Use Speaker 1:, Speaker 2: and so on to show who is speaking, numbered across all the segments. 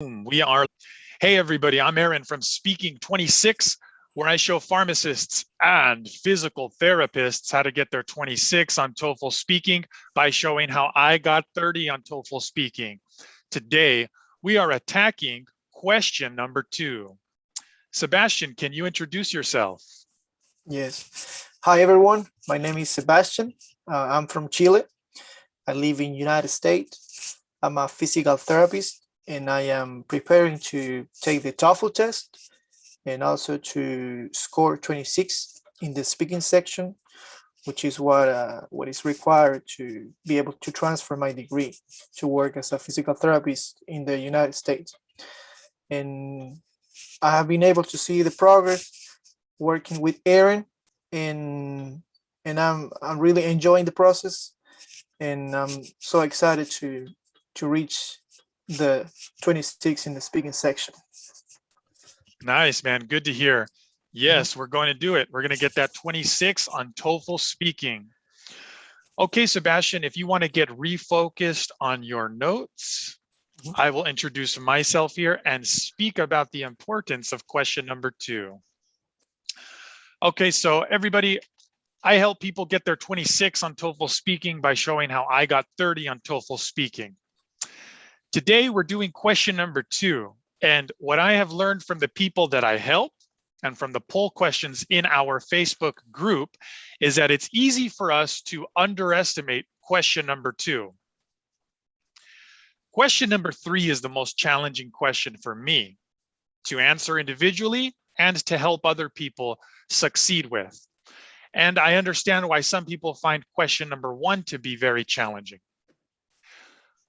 Speaker 1: We are. Hey, everybody, I'm Aaron from Speaking 26, where I show pharmacists and physical therapists how to get their 26 on TOEFL Speaking by showing how I got 30 on TOEFL Speaking. Today, we are attacking question number 2. Sebastian, can you introduce yourself?
Speaker 2: Yes. Hi, everyone. My name is Sebastian. I'm from Chile. I live in United States. I'm a physical therapist, and I am preparing to take the TOEFL test and also to score 26 in the speaking section, which is what is required to be able to transfer my degree to work as a physical therapist in the United States. And I have been able to see the progress working with Aaron, and I'm really enjoying the process, and I'm so excited to reach the 26 in the speaking section.
Speaker 1: Nice, man. Good to hear. Yes, we're going to do it. We're going to get that 26 on TOEFL Speaking. Okay, Sebastian, if you want to get refocused on your notes, I will introduce myself here and speak about the importance of question number 2. Okay, so everybody, I help people get their 26 on TOEFL Speaking by showing how I got 30 on TOEFL Speaking. Today, we're doing question number 2. And what I have learned from the people that I help and from the poll questions in our Facebook group is that it's easy for us to underestimate question number 2. Question number 3 is the most challenging question for me to answer individually and to help other people succeed with. And I understand why some people find question number 1 to be very challenging.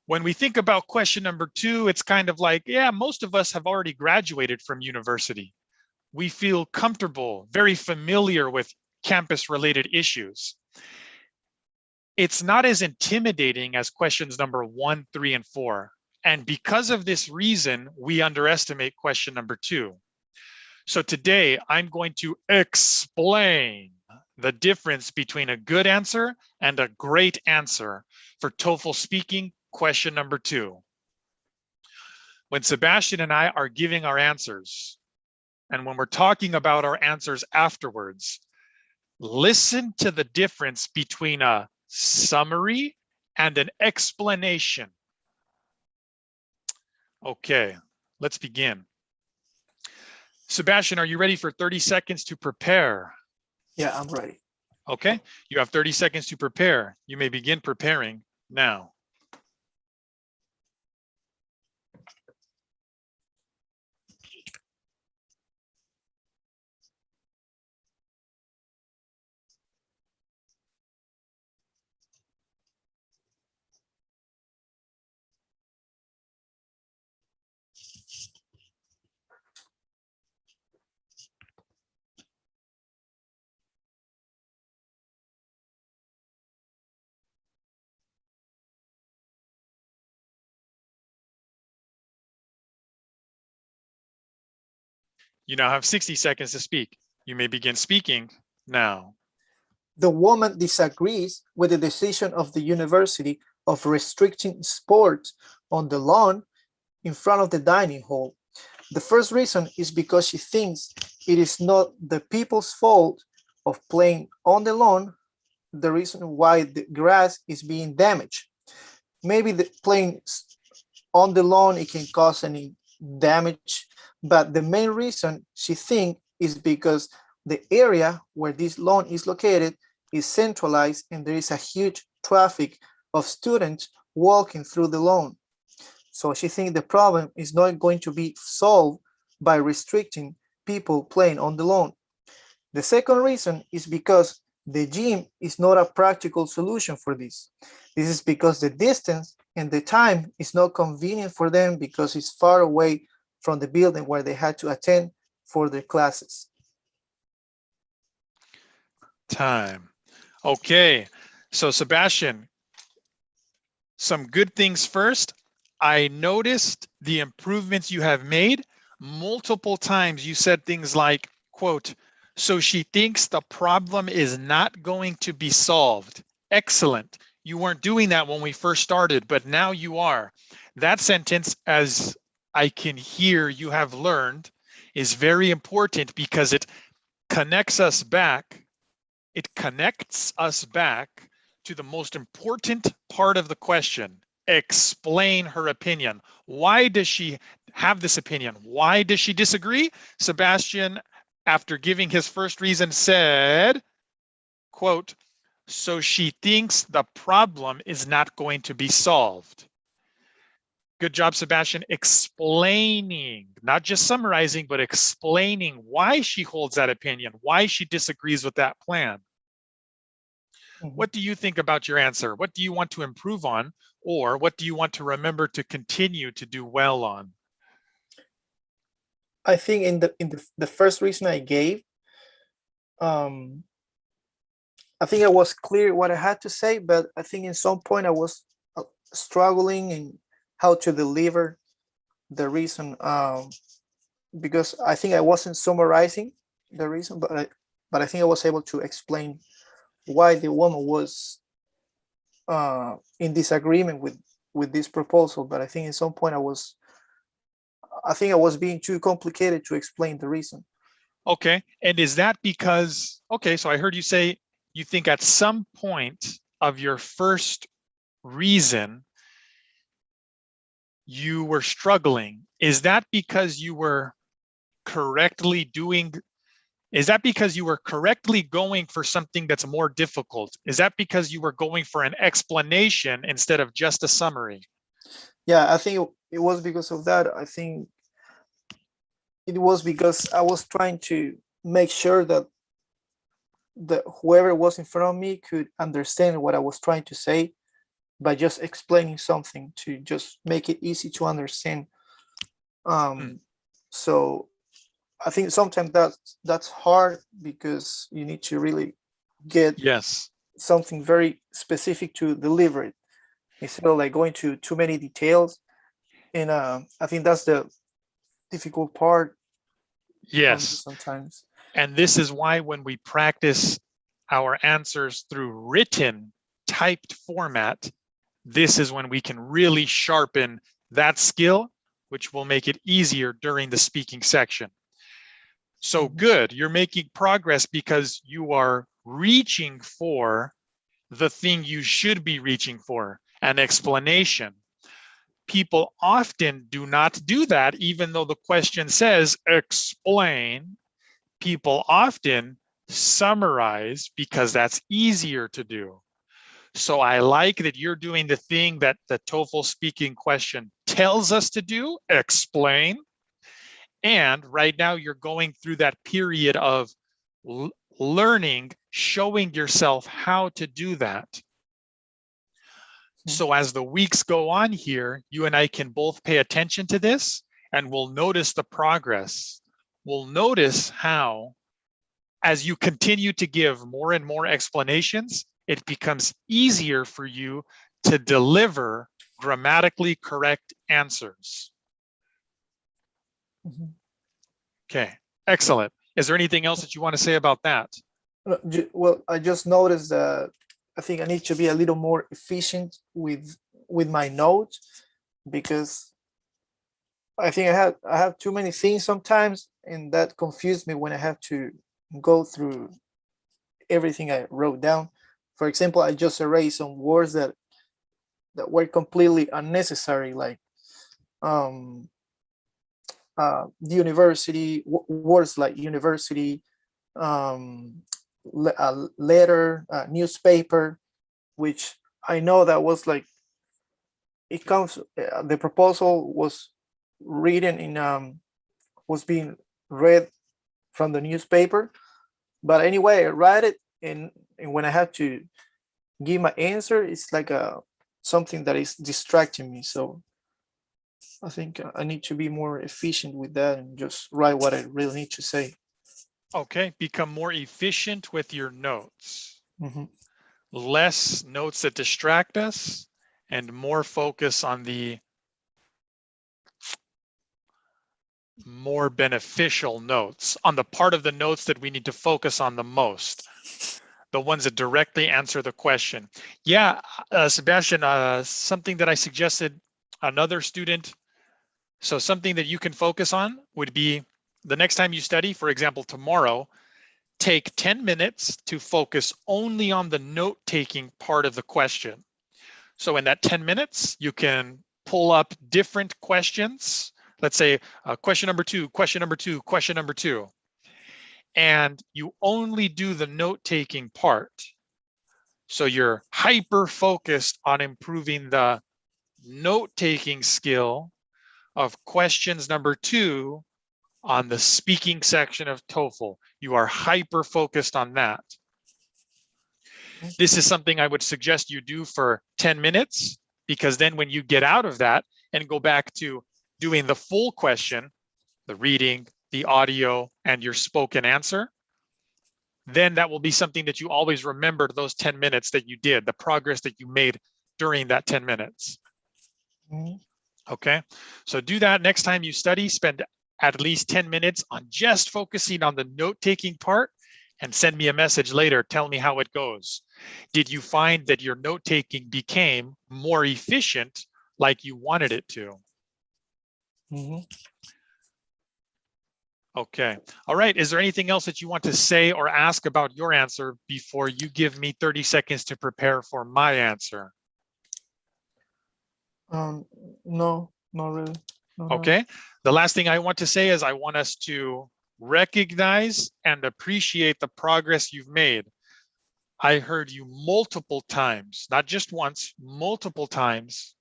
Speaker 1: When we think about question number 2, it's kind of like, yeah, most of us have already graduated from university. We feel comfortable, very familiar with campus-related issues. It's not as intimidating as questions number 1, 3, and 4. And because of this reason, we underestimate question number 2. So today, I'm going to explain the difference between a good answer and a great answer for TOEFL Speaking question number 2. When Sebastian and I are giving our answers, and when we're talking about our answers afterwards, listen to the difference between a summary and an explanation. Okay, let's begin. Sebastian, are you ready for 30 seconds to prepare?
Speaker 2: Yeah, I'm ready.
Speaker 1: Okay, you have 30 seconds to prepare. You may begin preparing now. You now have 60 seconds to speak. You may begin speaking now.
Speaker 2: The woman disagrees with the decision of the university of restricting sports on the lawn in front of the dining hall. The first reason is because she thinks it is not the people's fault of playing on the lawn, the reason why the grass is being damaged. Maybe the playing on the lawn, it can cause any damage, but the main reason she thinks is because the area where this lawn is located is centralized and there is a huge traffic of students walking through the lawn. So she thinks the problem is not going to be solved by restricting people playing on the lawn. The second reason is because the gym is not a practical solution for this. This is because the distance and the time is not convenient for them because it's far away from the building where they had to attend for their classes.
Speaker 1: Time. Okay, so Sebastian, some good things first. I noticed the improvements you have made. Multiple times you said things like, quote, so she thinks the problem is not going to be solved. Excellent. You weren't doing that when we first started, but now you are. That sentence, as I can hear you have learned is very important because it connects us back. It connects us back to the most important part of the question. Explain her opinion. Why does she have this opinion? Why does she disagree? Sebastian, after giving his first reason, said, quote, so she thinks the problem is not going to be solved. Good job, Sebastian, explaining, not just summarizing, but explaining why she holds that opinion, why she disagrees with that plan. What do you think about your answer? What do you want to improve on? Or what do you want to remember to continue to do well on?
Speaker 2: I think in the first reason I gave, I think I was clear what I had to say, but I think in some point I was struggling in how to deliver the reason, because I think I wasn't summarizing the reason, but I think I was able to explain why the woman was in disagreement with this proposal. But I think in some point I think I was being too complicated to explain the reason.
Speaker 1: Okay, and is that because, okay, so I heard you say you think at some point of your first reason you were struggling. Is that because you were correctly doing, is that because you were correctly going for something that's more difficult? Is that because you were going for an explanation instead of just a summary?
Speaker 2: Yeah, I think it was because of that. I think it was because I was trying to make sure that whoever was in front of me could understand what I was trying to say by just explaining something to just make it easy to understand. So I think sometimes that's hard because you need to really get
Speaker 1: Yes.
Speaker 2: something very specific to deliver it instead of like going to too many details. And I think that's the difficult part for me
Speaker 1: Yes.
Speaker 2: sometimes.
Speaker 1: And this is why when we practice our answers through written typed format, this is when we can really sharpen that skill, which will make it easier during the speaking section. So good, you're making progress because you are reaching for the thing you should be reaching for, an explanation. People often do not do that, even though the question says explain. People often summarize because that's easier to do. So I like that you're doing the thing that the TOEFL speaking question tells us to do, explain. And right now you're going through that period of learning, showing yourself how to do that. So as the weeks go on here, you and I can both pay attention to this and we'll notice the progress. We'll notice how, as you continue to give more and more explanations, it becomes easier for you to deliver grammatically correct answers. Okay, excellent. Is there anything else that you want to say about that?
Speaker 2: Well, I just noticed that I think I need to be a little more efficient with my notes, because I think I have too many things sometimes, and that confused me when I have to go through everything I wrote down. For example, I just erased some words that were completely unnecessary, like the university, words like university, a letter, newspaper, which I know that was like, it comes, the proposal was written in, was being read from the newspaper. But anyway, I write it, and when I have to give my answer, it's like something that is distracting me. So I think I need to be more efficient with that and just write what I really need to say.
Speaker 1: Okay, become more efficient with your notes.
Speaker 2: Mm-hmm.
Speaker 1: Less notes that distract us and more focus on the more beneficial notes, on the part of the notes that we need to focus on the most, the ones that directly answer the question. Yeah, Sebastian, something that I suggested another student So something that you can focus on would be the next time you study, for example, tomorrow, take 10 minutes to focus only on the note-taking part of the question. So in that 10 minutes, you can pull up different questions. Let's say question number 2, question number 2, question number 2. And you only do the note-taking part. So you're hyper-focused on improving the note-taking skill of questions number 2 on the speaking section of TOEFL. You are hyper-focused on that. This is something I would suggest you do for 10 minutes, because then when you get out of that and go back to doing the full question, the reading, the audio, and your spoken answer, then that will be something that you always remember, those 10 minutes that you did, the progress that you made during that 10 minutes. Okay, so do that next time you study. Spend at least 10 minutes on just focusing on the note-taking part, and send me a message later. Tell me how it goes. Did you find that your note-taking became more efficient like you wanted it to? Okay. All right. Is there anything else that you want to say or ask about your answer before you give me 30 seconds to prepare for my answer?
Speaker 2: No, not really. No,
Speaker 1: okay. The last thing I want to say is I want us to recognize and appreciate the progress you've made. I heard you multiple times, not just once, multiple times,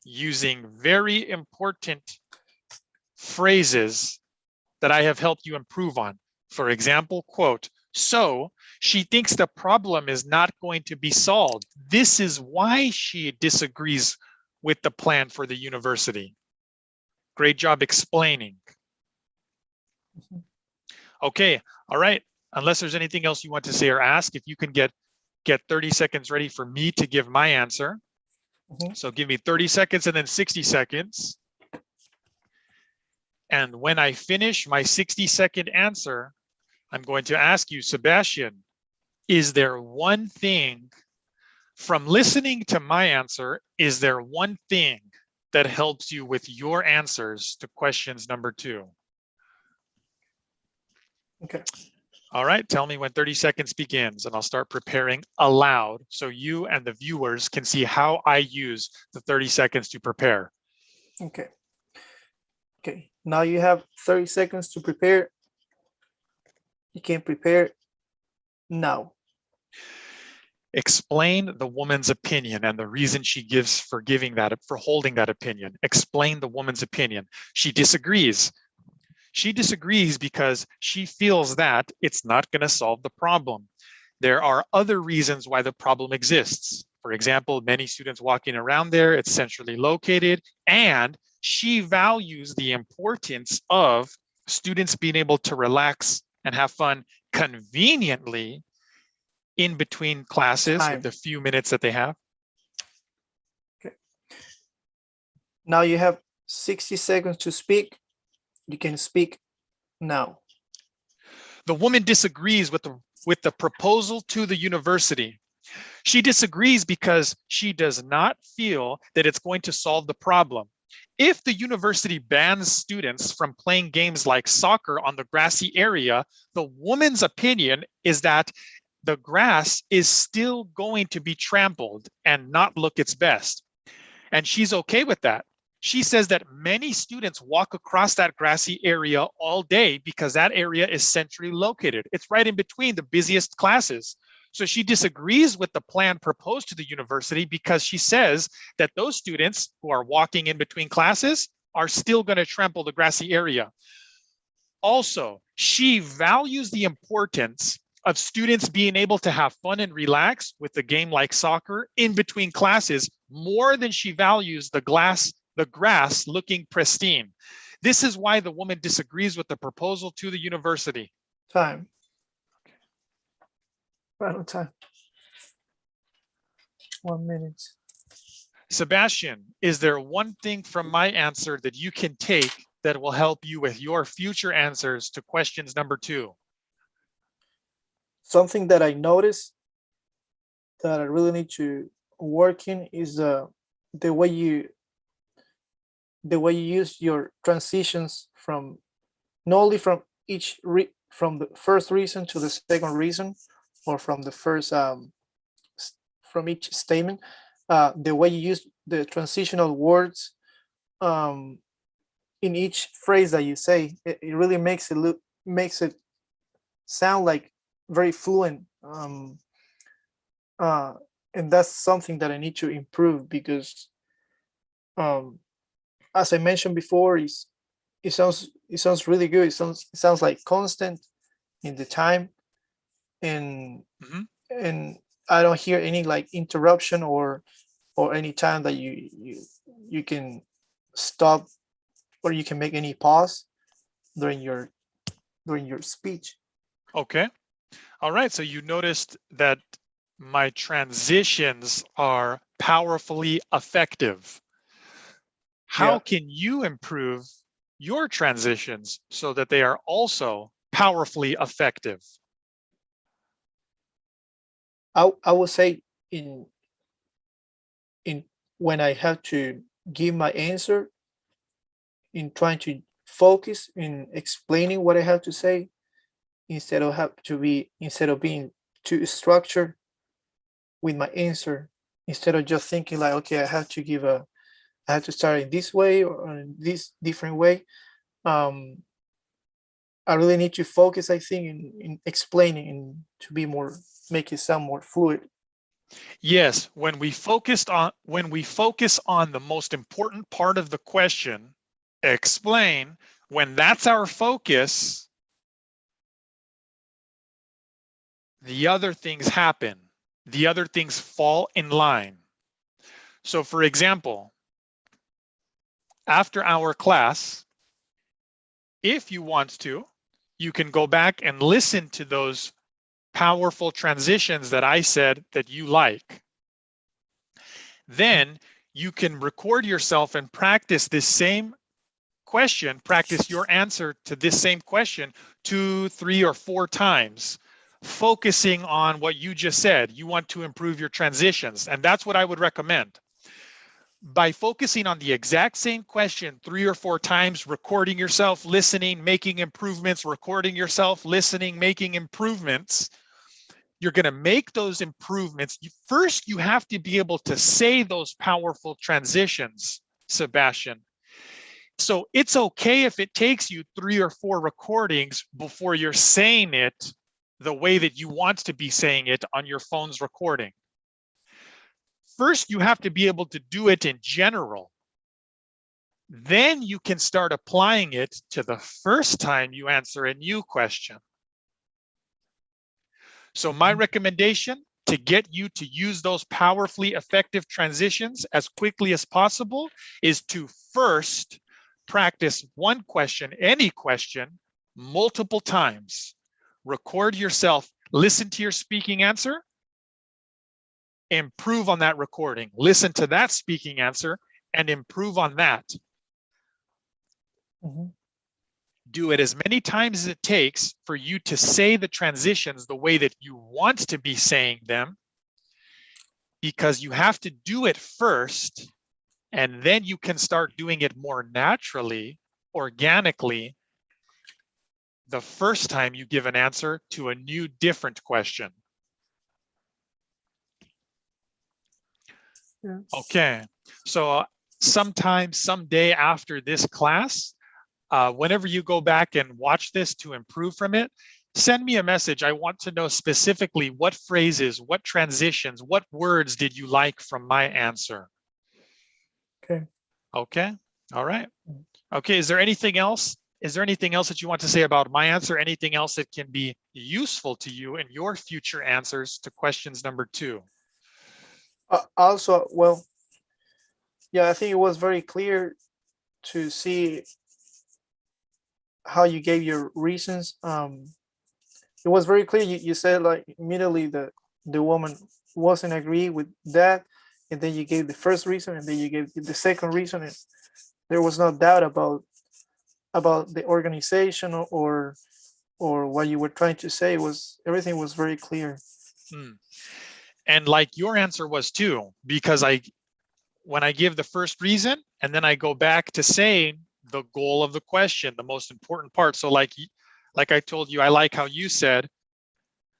Speaker 1: using very important phrases that I have helped you improve on. For example, quote, so she thinks the problem is not going to be solved. This is why she disagrees with the plan for the university. Great job explaining. Okay, all right. Unless there's anything else you want to say or ask, if you can get 30 seconds ready for me to give my answer. So give me 30 seconds and then 60 seconds. And when I finish my 60-second answer, I'm going to ask you, Sebastian, is there one thing from listening to my answer, is there one thing that helps you with your answers to questions number 2?
Speaker 2: Okay.
Speaker 1: All right, tell me when 30 seconds begins, and I'll start preparing aloud so you and the viewers can see how I use the 30 seconds to prepare.
Speaker 2: Okay. Okay, now you have 30 seconds to prepare. You can prepare now.
Speaker 1: Explain the woman's opinion and the reason she gives for holding that opinion. Explain the woman's opinion. She disagrees. She disagrees because she feels that it's not going to solve the problem. There are other reasons why the problem exists. For example, many students walking around there, it's centrally located, and she values the importance of students being able to relax and have fun conveniently in between classes with the few minutes that they have.
Speaker 2: Okay. Now you have 60 seconds to speak. You can speak now.
Speaker 1: The woman disagrees with the proposal to the university. She disagrees because she does not feel that it's going to solve the problem. If the university bans students from playing games like soccer on the grassy area, the woman's opinion is that the grass is still going to be trampled and not look its best. And she's okay with that. She says that many students walk across that grassy area all day because that area is centrally located. It's right in between the busiest classes. So she disagrees with the plan proposed to the university because she says that those students who are walking in between classes are still going to trample the grassy area. Also, she values the importance of students being able to have fun and relax with a game like soccer in between classes more than she values the grass looking pristine. This is why the woman disagrees with the proposal to the university.
Speaker 2: Time. Final time. 1 minute.
Speaker 1: Sebastian, is there one thing from my answer that you can take that will help you with your future answers to questions number 2?
Speaker 2: Something that I noticed that I really need to work in is the way the way you use your transitions from not only from from the first reason to the second reason, or from the first from each statement, the way you use the transitional words in each phrase that you say, it really makes it sound like very fluent. And that's something that I need to improve, because as I mentioned before, it sounds really good. It sounds like constant in the time, and
Speaker 1: Mhm.
Speaker 2: and I don't hear any like interruption or any time that you can stop, or you can make any pause during your speech.
Speaker 1: Okay. All right. So you noticed that my transitions are powerfully effective. How
Speaker 2: Yeah,
Speaker 1: can you improve your transitions so that they are also powerfully effective?
Speaker 2: I would say in when I have to give my answer, in trying to focus in explaining what I have to say, instead of being too structured with my answer, instead of just thinking like, okay, I have to start in this way or in this different way. um I really need to focus, I think, in explaining, and to be more, make it sound more fluid.
Speaker 1: Yes, when we focus on the most important part of the question, explain, when that's our focus, the other things happen. The other things fall in line. So for example, after our class, if you want to, you can go back and listen to those powerful transitions that I said that you like. Then you can record yourself and practice this same question, practice your answer to this same question 2, 3, or 4 times, focusing on what you just said. You want to improve your transitions, and that's what I would recommend. By focusing on the exact same question 3 or 4 times, recording yourself, listening, making improvements, recording yourself, listening, making improvements, you're going to make those improvements. First, you have to be able to say those powerful transitions, Sebastian. So it's okay if it takes you 3 or 4 recordings before you're saying it the way that you want to be saying it on your phone's recording. First, you have to be able to do it in general. Then you can start applying it to the first time you answer a new question. So my recommendation to get you to use those powerfully effective transitions as quickly as possible is to first practice one question, any question, multiple times. Record yourself, listen to your speaking answer, improve on that recording, listen to that speaking answer, and improve on that.
Speaker 2: Mhm.
Speaker 1: Do it as many times as it takes for you to say the transitions the way that you want to be saying them, because you have to do it first, and then you can start doing it more naturally, organically, the first time you give an answer to a new, different question.
Speaker 2: Yeah.
Speaker 1: Okay, so sometime, someday after this class, whenever you go back and watch this to improve from it, send me a message. I want to know specifically what phrases, what transitions, what words did you like from my answer?
Speaker 2: Okay.
Speaker 1: Okay, all right. Okay, is there anything else? Is there anything else that you want to say about my answer? Anything else that can be useful to you in your future answers to questions number 2?
Speaker 2: Also, well, yeah, I think it was very clear to see how you gave your reasons. It was very clear. You said like immediately that the woman wasn't agree with that, and then you gave the first reason, and then you gave the second reason, and there was no doubt about the organization, or what you were trying to say. Was everything was very clear.
Speaker 1: And like your answer was too, because when I give the first reason, and then I go back to saying the goal of the question, the most important part. So like I told you, I like how you said,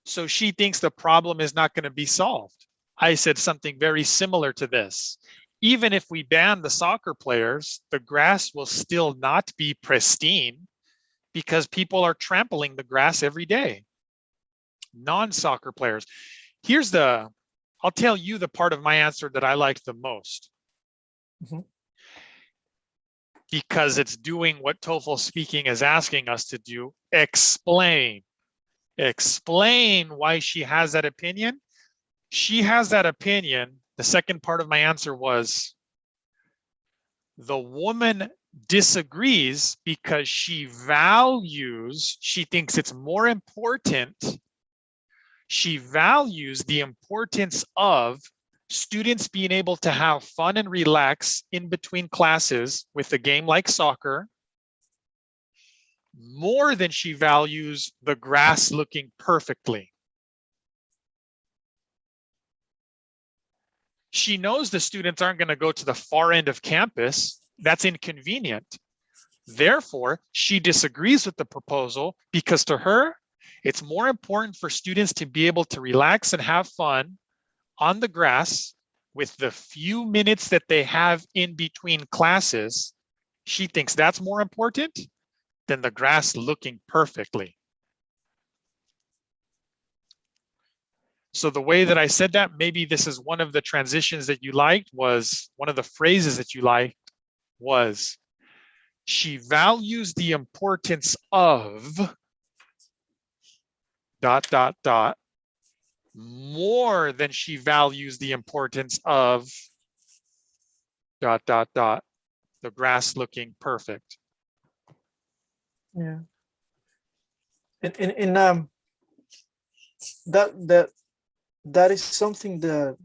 Speaker 1: so she thinks the problem is not going to be solved. I said something very similar to this. Even if we ban the soccer players, the grass will still not be pristine because people are trampling the grass every day. Non-soccer players. I'll tell you the part of my answer that I liked the most.
Speaker 2: Mhm.
Speaker 1: Because it's doing what TOEFL Speaking is asking us to do. Explain why she has that opinion. She has that opinion. The second part of my answer was, the woman disagrees because she thinks it's more important. She values the importance of students being able to have fun and relax in between classes with a game like soccer more than she values the grass looking perfectly. She knows the students aren't going to go to the far end of campus. That's inconvenient. Therefore, she disagrees with the proposal because to her, it's more important for students to be able to relax and have fun on the grass with the few minutes that they have in between classes. She thinks that's more important than the grass looking perfectly. So the way that I said that, maybe this is one of the transitions that you liked, was one of the phrases that you liked was, she values the importance of ... more than she values the importance of ... the grass looking perfect.
Speaker 2: Yeah. And that is something that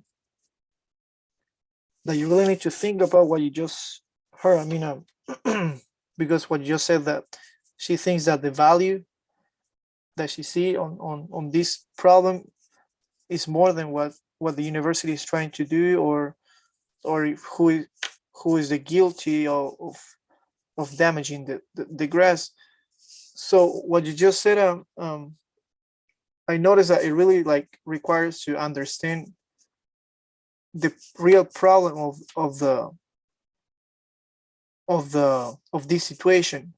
Speaker 2: you really need to think about what you just heard. I mean, because what you just said, that she thinks that the value that she see on this problem is more than what the university is trying to do, or who is the guilty of damaging the grass. So what you just said, I noticed that it really like requires to understand the real problem of this situation.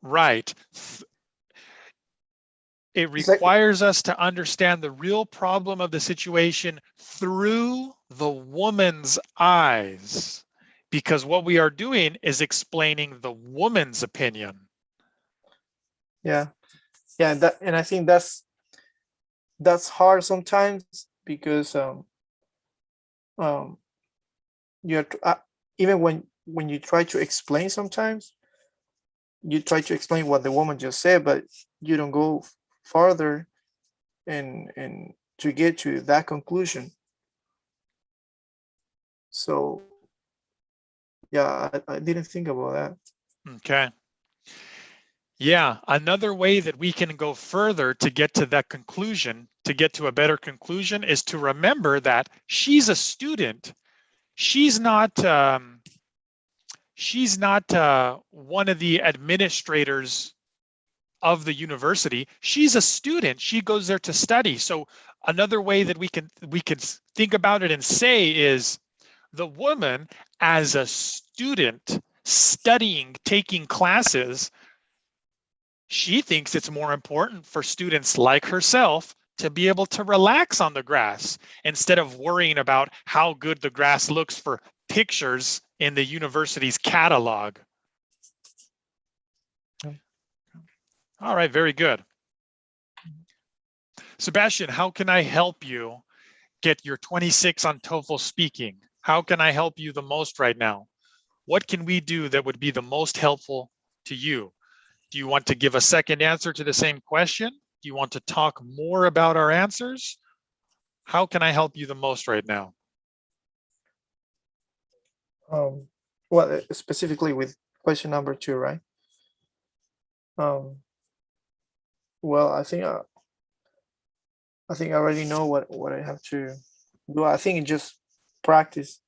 Speaker 1: Right. It
Speaker 2: It's like,
Speaker 1: requires us to understand the real problem of the situation through the woman's eyes, because what we are doing is explaining the woman's opinion.
Speaker 2: yeah, and I think that's hard sometimes because um you're even when you try to explain, sometimes you try to explain what the woman just said, but you don't go farther and to get to that conclusion. So yeah, I didn't think about that.
Speaker 1: Okay. Yeah, another way that we can go further to get to that conclusion, to get to a better conclusion, is to remember that she's a student. She's not one of the administrators of the university. She's a student. She goes there to study. So another way that we can think about it and say is, the woman as a student studying, taking classes, she thinks it's more important for students like herself to be able to relax on the grass instead of worrying about how good the grass looks for pictures in the university's catalog. All right, very good. Sebastian, how can I help you get your 26 on TOEFL Speaking? How can I help you the most right now? What can we do that would be the most helpful to you? Do you want to give a second answer to the same question? Do you want to talk more about our answers? How can I help you the most right now?
Speaker 2: Um, well, specifically with question number 2, right? Um, well, I think I already know what I have to do. I think it's just practice.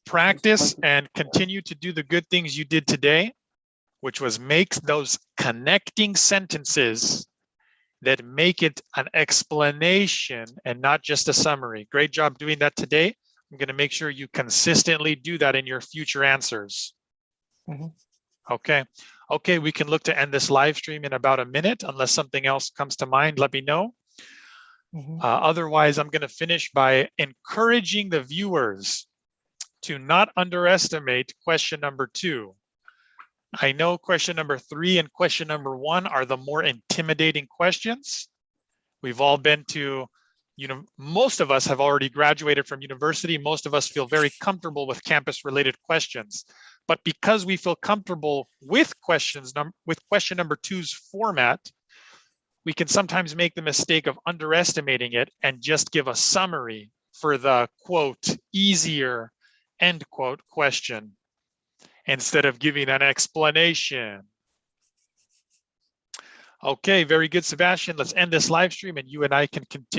Speaker 1: practice and continue to do the good things you did today, which was make those connecting sentences that make it an explanation and not just a summary. Great job doing that today. I'm going to make sure you consistently do that in your future answers.
Speaker 2: Mhm.
Speaker 1: Okay. Okay, we can look to end this live stream in about a minute. Unless something else comes to mind, let me know. Otherwise, I'm going to finish by encouraging the viewers to not underestimate question number 2. I know question number 3 and question number 1 are the more intimidating questions. We've all been to, most of us have already graduated from university. Most of us feel very comfortable with campus-related questions. But because we feel comfortable with question number 2's format, we can sometimes make the mistake of underestimating it and just give a summary for the, quote, easier, end quote, question, instead of giving an explanation. Okay, very good, Sebastian. Let's end this live stream and you and I can continue.